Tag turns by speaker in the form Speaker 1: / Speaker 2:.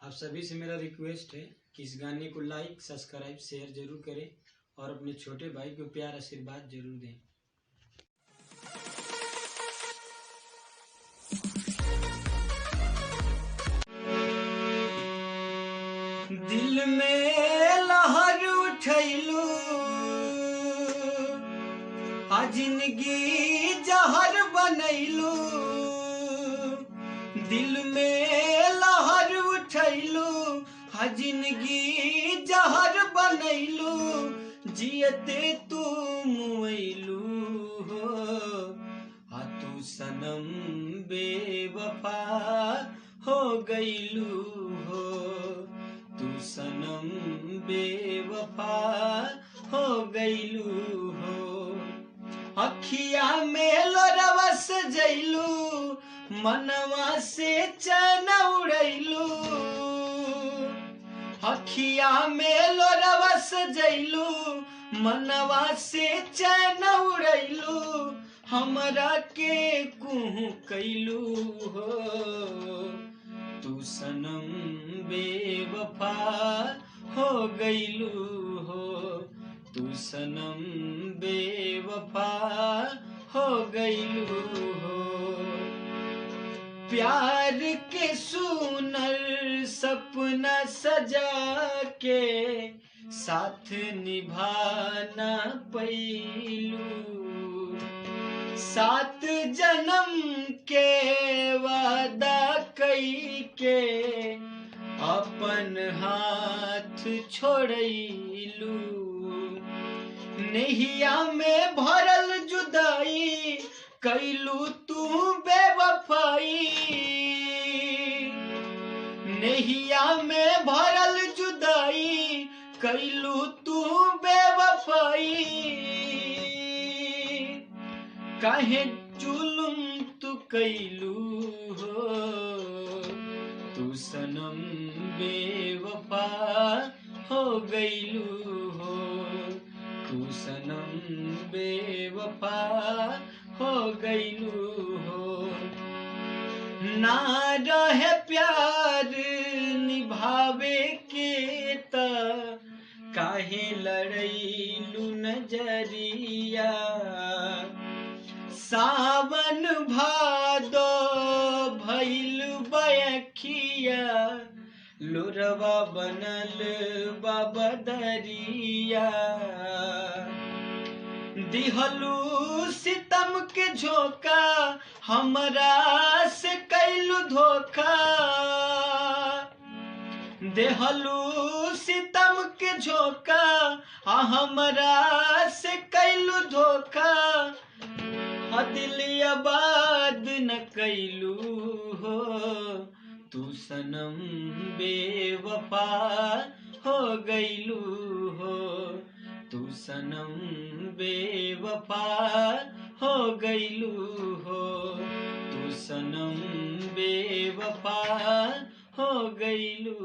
Speaker 1: आप सभी से मेरा रिक्वेस्ट है कि इस गाने को लाइक, सब्सक्राइब, शेयर जरूर करें और अपने छोटे भाई को प्यार आशीर्वाद जरूर दें। दिल में लहर उठैलू, आ जिंदगी जहर बनैलू। दिल में लहर उठैलू, आ जिंदगी जहर बनैलू। जियते तू मुइलू हो, आ तू सनम बेवफा हो गईलू हो। तू सनम बेवफा हो गईलू हो। अखिया में लोरवा सजैलू, मनवा से चैन उड़ैलू। अखिया में लोरवा सजैलू, मनवा से चैन उड़ैलू। हमरा के कुहू कैलू हो, तू सनम बेवफा हो गईलू हो। तू सनम बेवफा हो गईलू हो। प्यार के सुनर सपना सजा के साथ निभाना पैलू। 7 जन्म के वादा कई के अपन हाथ छोड़लू। नैया में भरल जुदाई कैलू तू बेवफाई। नैया में भरल जुदाई कैलू तू बेवफाई। काहे जुलुम तू कैलू हो, तू सनम बेवफा हो गईलू हो। तू सनम बेवफा हो गईलू हो। ना रहे प्यार निभावे के त काहे लड़ैलू नजरिया। सावन भादो भइल बयखिया, लोरवा बनल बदरिया। दिहलू सितम के झोंका, हमरा से कैलू धोखा। देहलू सितम के झोंका, हमरा से कैलू धोखा। दिल आबाद न कैलू हो, तू सनम बेवफा हो गईलू हो। तू सनम बेवफा हो गईलू हो। तू सनम बेवफा हो गईलू।